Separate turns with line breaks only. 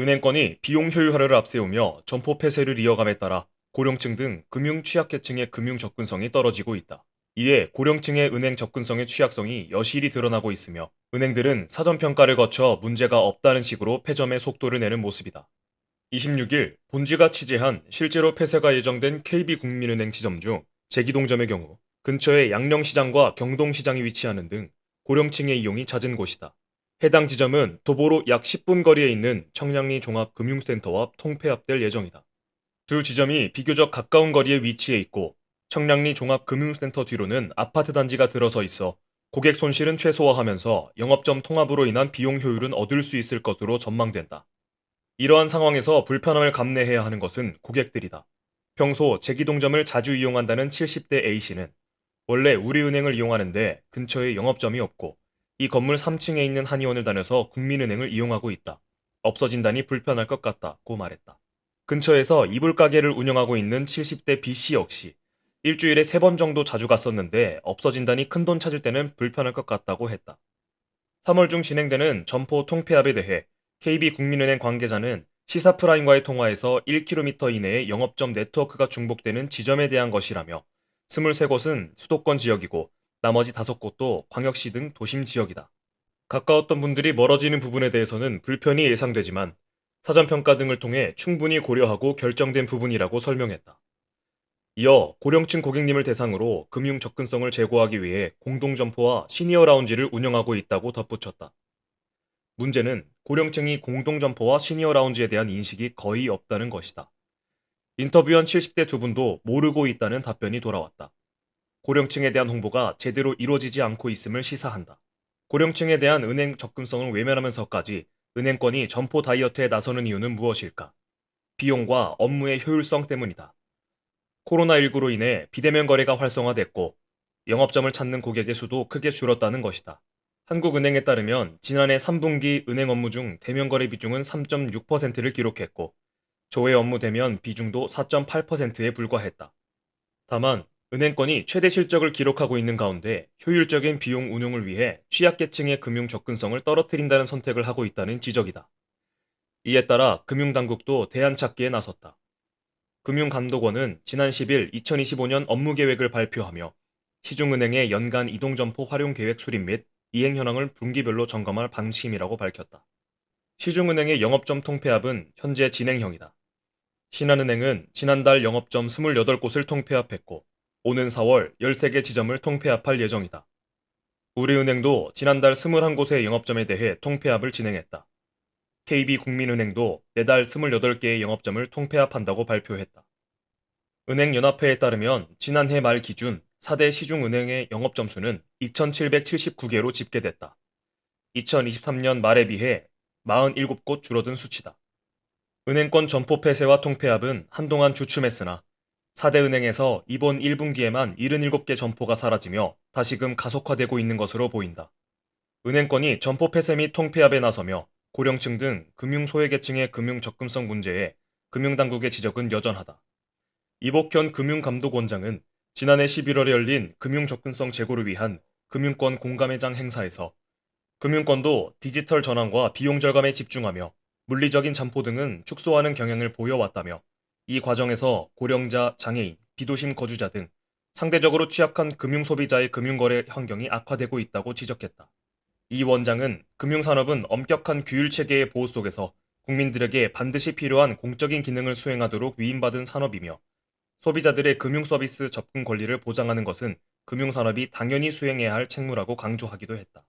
은행권이 비용 효율화를 앞세우며 점포 폐쇄를 이어감에 따라 고령층 등 금융 취약계층의 금융 접근성이 떨어지고 있다. 이에 고령층의 은행 접근성의 취약성이 여실히 드러나고 있으며 은행들은 사전평가를 거쳐 문제가 없다는 식으로 폐점의 속도를 내는 모습이다. 26일 본지가 취재한 실제로 폐쇄가 예정된 KB국민은행 지점 중 제기동점의 경우 근처에 양령시장과 경동시장이 위치하는 등 고령층의 이용이 잦은 곳이다. 해당 지점은 도보로 약 10분 거리에 있는 청량리 종합금융센터와 통폐합될 예정이다. 두 지점이 비교적 가까운 거리에 위치해 있고 청량리 종합금융센터 뒤로는 아파트 단지가 들어서 있어 고객 손실은 최소화하면서 영업점 통합으로 인한 비용 효율은 얻을 수 있을 것으로 전망된다. 이러한 상황에서 불편함을 감내해야 하는 것은 고객들이다. 평소 제기동점을 자주 이용한다는 70대 A씨는 원래 우리은행을 이용하는데 근처에 영업점이 없고 이 건물 3층에 있는 한의원을 다녀서 국민은행을 이용하고 있다. 없어진다니 불편할 것 같다고 말했다. 근처에서 이불 가게를 운영하고 있는 70대 B씨 역시 일주일에 3번 정도 자주 갔었는데 없어진다니 큰돈 찾을 때는 불편할 것 같다고 했다. 3월 중 진행되는 점포 통폐합에 대해 KB국민은행 관계자는 시사프라임과의 통화에서 1km 이내에 영업점 네트워크가 중복되는 지점에 대한 것이라며 23곳은 수도권 지역이고 나머지 5곳도 광역시 등 도심 지역이다. 가까웠던 분들이 멀어지는 부분에 대해서는 불편이 예상되지만 사전평가 등을 통해 충분히 고려하고 결정된 부분이라고 설명했다. 이어 고령층 고객님을 대상으로 금융 접근성을 제고하기 위해 공동점포와 시니어 라운지를 운영하고 있다고 덧붙였다. 문제는 고령층이 공동점포와 시니어 라운지에 대한 인식이 거의 없다는 것이다. 인터뷰한 70대 두 분도 모르고 있다는 답변이 돌아왔다. 고령층에 대한 홍보가 제대로 이루어지지 않고 있음을 시사한다. 고령층에 대한 은행 접근성을 외면하면서까지 은행권이 점포 다이어트에 나서는 이유는 무엇일까? 비용과 업무의 효율성 때문이다. 코로나19로 인해 비대면 거래가 활성화됐고 영업점을 찾는 고객의 수도 크게 줄었다는 것이다. 한국은행에 따르면 지난해 3분기 은행 업무 중 대면 거래 비중은 3.6%를 기록했고 조회 업무 대면 비중도 4.8%에 불과했다. 다만 은행권이 최대 실적을 기록하고 있는 가운데 효율적인 비용 운용을 위해 취약계층의 금융 접근성을 떨어뜨린다는 선택을 하고 있다는 지적이다. 이에 따라 금융당국도 대안 찾기에 나섰다. 금융감독원은 지난 10일 2025년 업무계획을 발표하며 시중은행의 연간 이동점포 활용계획 수립 및 이행 현황을 분기별로 점검할 방침이라고 밝혔다. 시중은행의 영업점 통폐합은 현재 진행형이다. 신한은행은 지난달 영업점 28곳을 통폐합했고 오는 4월 13개 지점을 통폐합할 예정이다. 우리은행도 지난달 21곳의 영업점에 대해 통폐합을 진행했다. KB국민은행도 내달 28개의 영업점을 통폐합한다고 발표했다. 은행연합회에 따르면 지난해 말 기준 4대 시중은행의 영업점 수는 2,779개로 집계됐다. 2023년 말에 비해 47곳 줄어든 수치다. 은행권 점포 폐쇄와 통폐합은 한동안 주춤했으나 4대 은행에서 이번 1분기에만 77개 점포가 사라지며 다시금 가속화되고 있는 것으로 보인다. 은행권이 점포 폐쇄 및 통폐합에 나서며 고령층 등 금융 소외계층의 금융 접근성 문제에 금융당국의 지적은 여전하다. 이복현 금융감독원장은 지난해 11월에 열린 금융 접근성 제고를 위한 금융권 공감회장 행사에서 금융권도 디지털 전환과 비용 절감에 집중하며 물리적인 점포 등은 축소하는 경향을 보여왔다며 이 과정에서 고령자, 장애인, 비도심 거주자 등 상대적으로 취약한 금융 소비자의 금융거래 환경이 악화되고 있다고 지적했다. 이 원장은 금융산업은 엄격한 규율 체계의 보호 속에서 국민들에게 반드시 필요한 공적인 기능을 수행하도록 위임받은 산업이며 소비자들의 금융 서비스 접근 권리를 보장하는 것은 금융산업이 당연히 수행해야 할 책무라고 강조하기도 했다.